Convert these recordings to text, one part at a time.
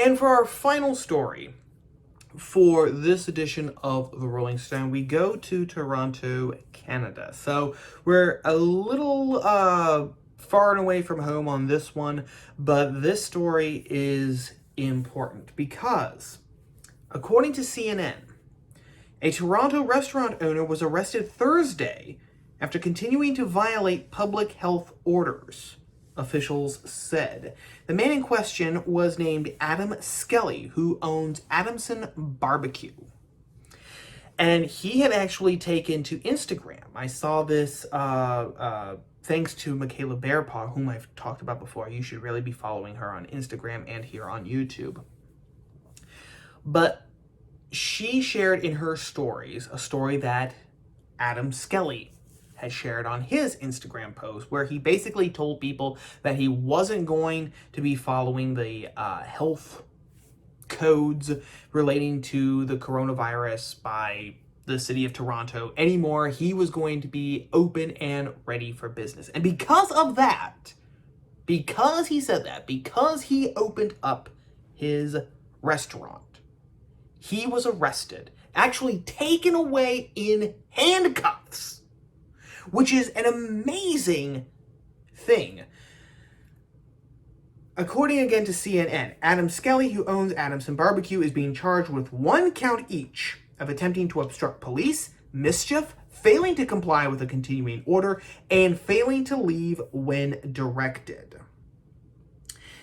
And for our final story for this edition of the Rolling Stone, we go to Toronto, Canada. So we're a little far and away from home on this one, but this story is important because, according to CNN, a Toronto restaurant owner was arrested Thursday after continuing to violate public health orders, officials said. The man in question was named Adam Skelly, who owns Adamson Barbecue. And he had actually taken to Instagram. I saw this thanks to Michaela Bearpaw, whom I've talked about before. You should really be following her on Instagram and here on YouTube. But she shared in her stories a story that Adam Skelly had shared on his Instagram post, where he basically told people that he wasn't going to be following the health codes relating to the coronavirus by the city of Toronto anymore. He was going to be open and ready for business. And because of that, because he said that, because he opened up his restaurant, he was arrested, actually taken away in handcuffs, which is an amazing thing. According again to CNN, Adam Skelly, who owns Adamson Barbecue, is being charged with 1 count each of attempting to obstruct police, mischief, failing to comply with a continuing order, and failing to leave when directed.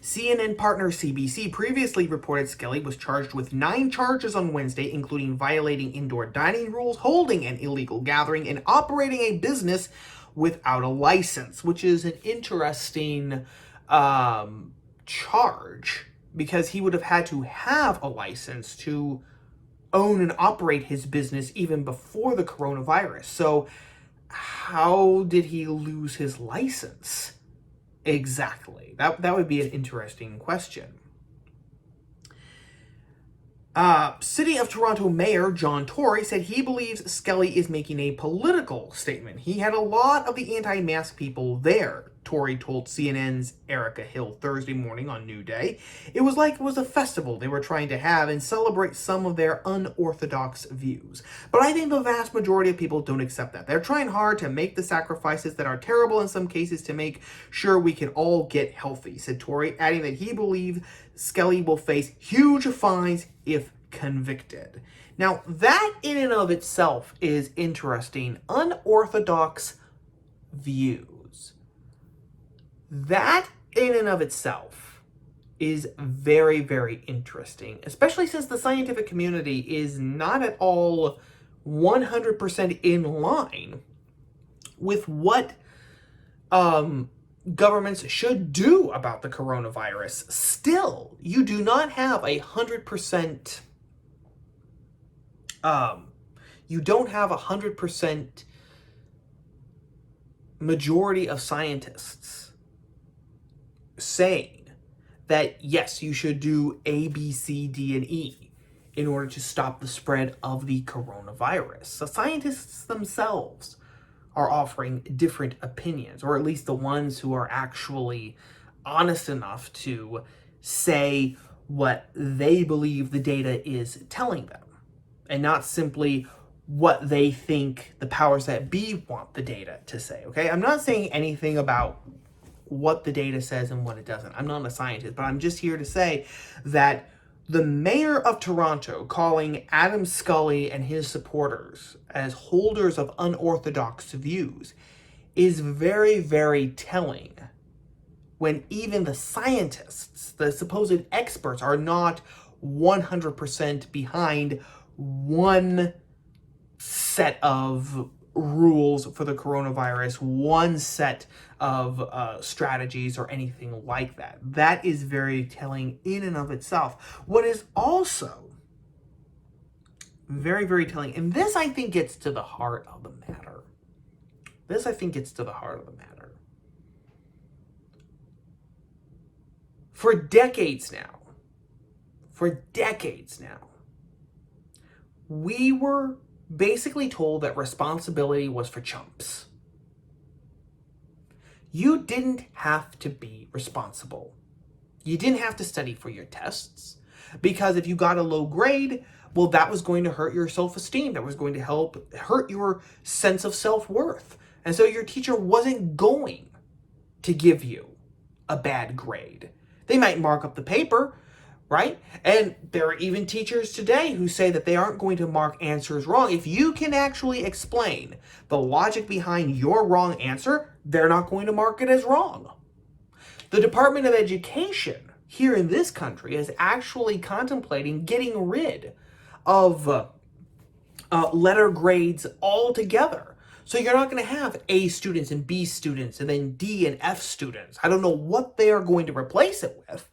CNN partner CBC previously reported Skelly was charged with 9 charges on Wednesday, including violating indoor dining rules, holding an illegal gathering, and operating a business without a license, which is an interesting charge, because he would have had to have a license to own and operate his business even before the coronavirus. So how did he lose his license? Exactly. That would be an interesting question. City of Toronto Mayor John Tory said he believes Skelly is making a political statement. He had a lot of the anti-mask people there, Tory told CNN's Erica Hill Thursday morning on New Day. It was like it was a festival they were trying to have and celebrate some of their unorthodox views. But I think the vast majority of people don't accept that. They're trying hard to make the sacrifices that are terrible in some cases to make sure we can all get healthy, said Tory, adding that he believes Skelly will face huge fines if convicted. Now, that in and of itself is interesting. Unorthodox views. That in and of itself is very, very interesting, especially since the scientific community is not at all 100% in line with what governments should do about the coronavirus. Still, you do not have 100%. You don't have 100% majority of scientists saying that yes, you should do A, B, C, D, and E in order to stop the spread of the coronavirus. The scientists themselves are offering different opinions, or at least the ones who are actually honest enough to say what they believe the data is telling them, and not simply what they think the powers that be want the data to say, okay? I'm not saying anything about what the data says and what it doesn't. I'm not a scientist, but I'm just here to say that the mayor of Toronto calling Adam Skelly and his supporters as holders of unorthodox views is very, very telling, when even the scientists, the supposed experts, are not 100% behind one set of rules for the coronavirus, one set of strategies or anything like that. That is very telling in and of itself. What is also very, very telling, and this I think gets to the heart of the matter. For decades now, we were basically told that responsibility was for chumps. You didn't have to be responsible. You didn't have to study for your tests. Because if you got a low grade, well, that was going to hurt your self-esteem. That was going to hurt your sense of self-worth. And so your teacher wasn't going to give you a bad grade. They might mark up the paper, right? And there are even teachers today who say that they aren't going to mark answers wrong. If you can actually explain the logic behind your wrong answer, they're not going to mark it as wrong. The Department of Education here in this country is actually contemplating getting rid of letter grades altogether. So you're not going to have A students and B students and then D and F students. I don't know what they are going to replace it with,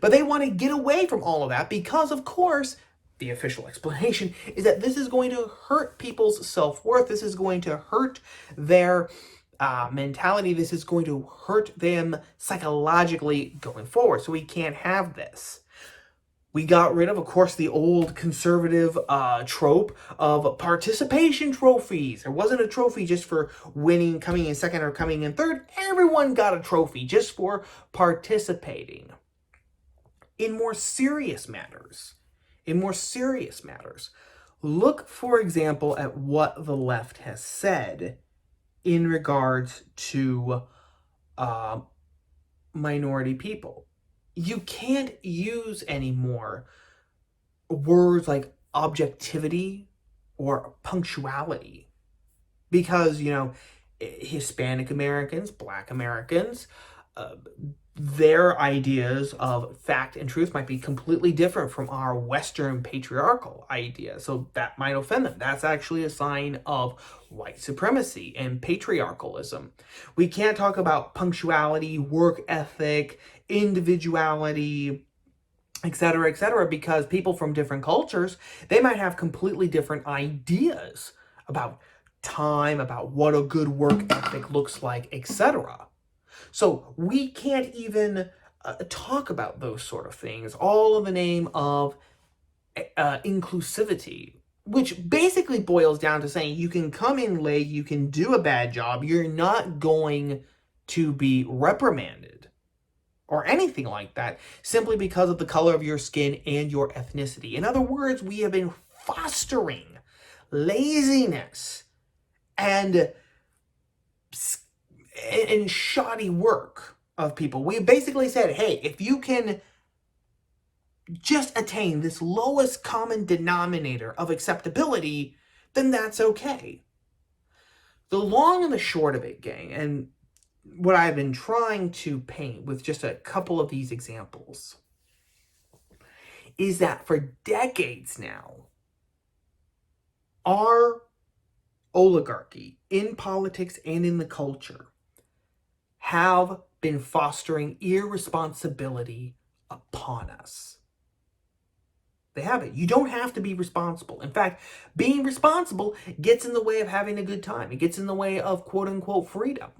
but they want to get away from all of that because, of course, the official explanation is that this is going to hurt people's self-worth. This is going to hurt their mentality. This is going to hurt them psychologically going forward. So we can't have this. We got rid of course, the old conservative trope of participation trophies. There wasn't a trophy just for winning, coming in second, or coming in third. Everyone got a trophy just for participating. In more serious matters, look, for example, at what the left has said in regards to minority people. You can't use anymore words like objectivity or punctuality because, Hispanic Americans, Black Americans, their ideas of fact and truth might be completely different from our Western patriarchal ideas. So that might offend them. That's actually a sign of white supremacy and patriarchalism. We can't talk about punctuality, work ethic, individuality, etc., because people from different cultures, they might have completely different ideas about time, about what a good work ethic looks like, etc. So we can't even talk about those sort of things, all in the name of inclusivity, which basically boils down to saying you can come in late, you can do a bad job, you're not going to be reprimanded or anything like that simply because of the color of your skin and your ethnicity. In other words, we have been fostering laziness and shoddy work of people. We basically said, hey, if you can just attain this lowest common denominator of acceptability, then that's okay. The long and the short of it, gang, and what I've been trying to paint with just a couple of these examples is that for decades now, our oligarchy in politics and in the culture have been fostering irresponsibility upon us. They have it. You don't have to be responsible. In fact, being responsible gets in the way of having a good time. It gets in the way of quote-unquote freedom.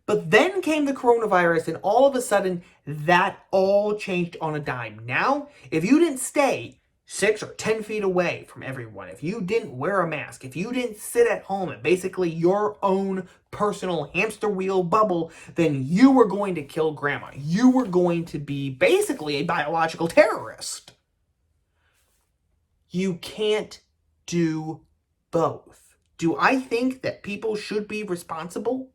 But then came the coronavirus, and all of a sudden, that all changed on a dime. Now, if you didn't stay 6 or 10 feet away from everyone, if you didn't wear a mask, if you didn't sit at home in basically your own personal hamster wheel bubble, then you were going to kill grandma. You were going to be basically a biological terrorist. You can't do both. Do I think that people should be responsible?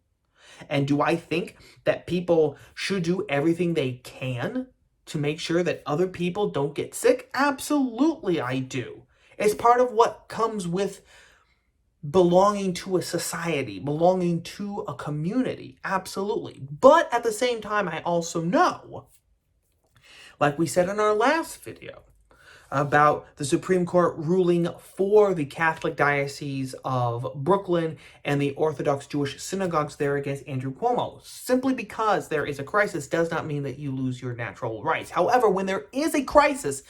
And do I think that people should do everything they can to make sure that other people don't get sick? Absolutely, I do. It's part of what comes with belonging to a society, belonging to a community. Absolutely. But at the same time, I also know, like we said in our last video, about the Supreme Court ruling for the Catholic Diocese of Brooklyn and the Orthodox Jewish synagogues there against Andrew Cuomo. Simply because there is a crisis does not mean that you lose your natural rights. However, when there is a crisis,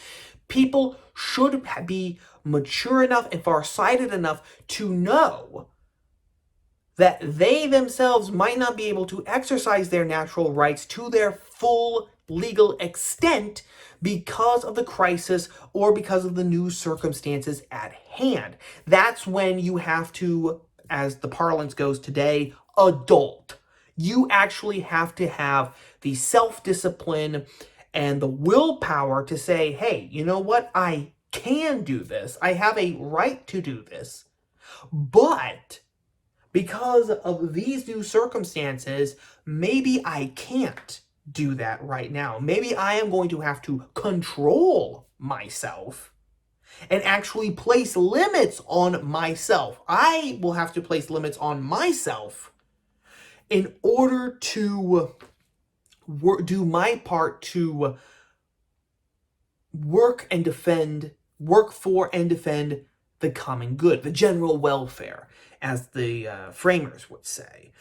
people should be mature enough and farsighted enough to know that they themselves might not be able to exercise their natural rights to their full legal extent because of the crisis or because of the new circumstances at hand. That's when you have to, as the parlance goes today, adult. You actually have to have the self-discipline and the willpower to say, hey, you know what? I can do this. I have a right to do this. But because of these new circumstances, maybe I can't do that right now. Maybe I am going to have to control myself and actually place limits on myself. I will have to place limits on myself in order to do my part to work for and defend the common good, the general welfare, as the framers would say.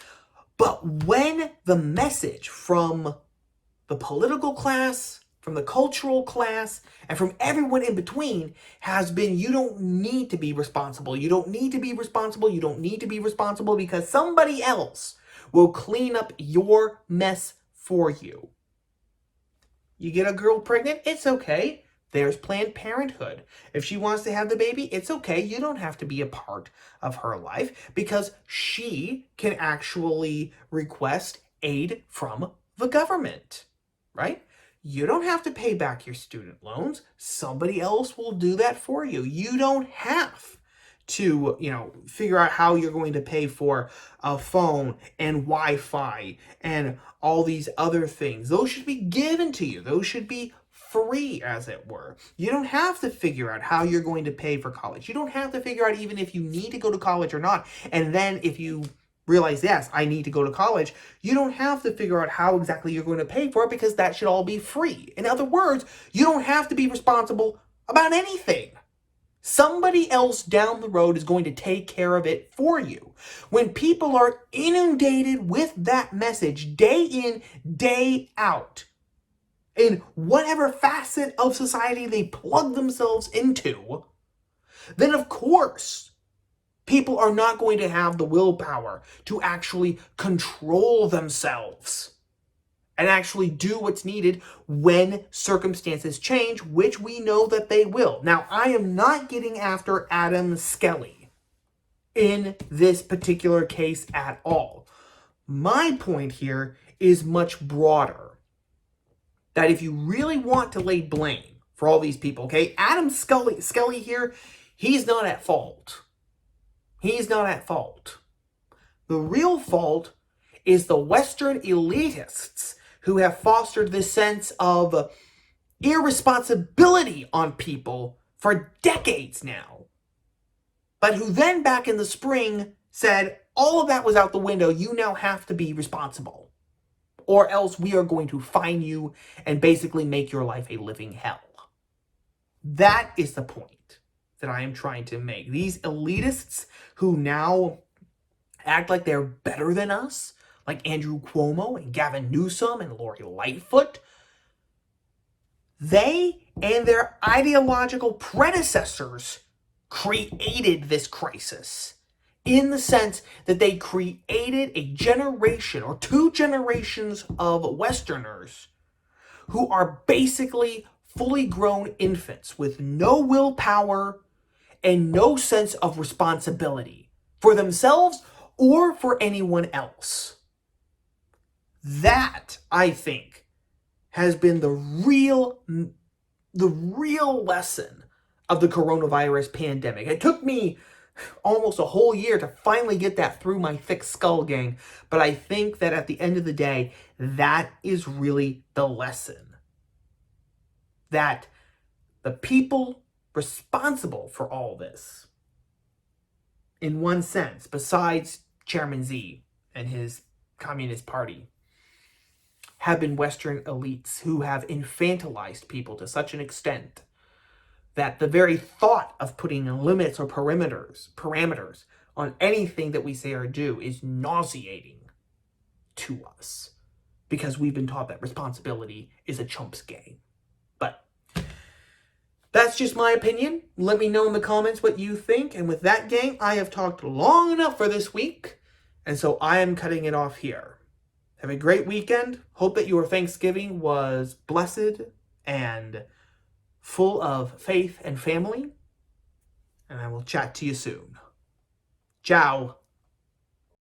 But when the message from the political class, from the cultural class, and from everyone in between has been, you don't need to be responsible, you don't need to be responsible, you don't need to be responsible because somebody else will clean up your mess for you. You get a girl pregnant, it's okay. There's Planned Parenthood. If she wants to have the baby, it's okay. You don't have to be a part of her life because she can actually request aid from the government, right? You don't have to pay back your student loans. Somebody else will do that for you. You don't have to, figure out how you're going to pay for a phone and Wi-Fi and all these other things. Those should be given to you. Those should be free, as it were. You don't have to figure out how you're going to pay for college. You don't have to figure out even if you need to go to college or not. And then if you realize, yes, I need to go to college, you don't have to figure out how exactly you're going to pay for it because that should all be free. In other words, you don't have to be responsible about anything. Somebody else down the road is going to take care of it for you. When people are inundated with that message day in, day out, in whatever facet of society they plug themselves into, then of course, people are not going to have the willpower to actually control themselves and actually do what's needed when circumstances change, which we know that they will. Now, I am not getting after Adam Skelly in this particular case at all. My point here is much broader. That if you really want to lay blame for all these people, okay, Adam Skelly here, he's not at fault. He's not at fault. The real fault is the Western elitists who have fostered this sense of irresponsibility on people for decades now. But who then back in the spring said, all of that was out the window, you now have to be responsible. Or else we are going to fine you and basically make your life a living hell. That is the point that I am trying to make. These elitists who now act like they're better than us, like Andrew Cuomo and Gavin Newsom and Lori Lightfoot, they and their ideological predecessors created this crisis in the sense that they created a generation or two generations of Westerners who are basically fully grown infants with no willpower and no sense of responsibility for themselves or for anyone else. That, I think, has been the real lesson of the coronavirus pandemic. It took me almost a whole year to finally get that through my thick skull, gang. But I think that at the end of the day, that is really the lesson. That the people responsible for all this, in one sense, besides Chairman Z and his Communist Party, have been Western elites who have infantilized people to such an extent that the very thought of putting limits or parameters on anything that we say or do is nauseating to us because we've been taught that responsibility is a chump's game. But that's just my opinion. Let me know in the comments what you think. And with that, gang, I have talked long enough for this week, and so I am cutting it off here. Have a great weekend. Hope that your Thanksgiving was blessed and full of faith and family. And I will chat to you soon. Ciao.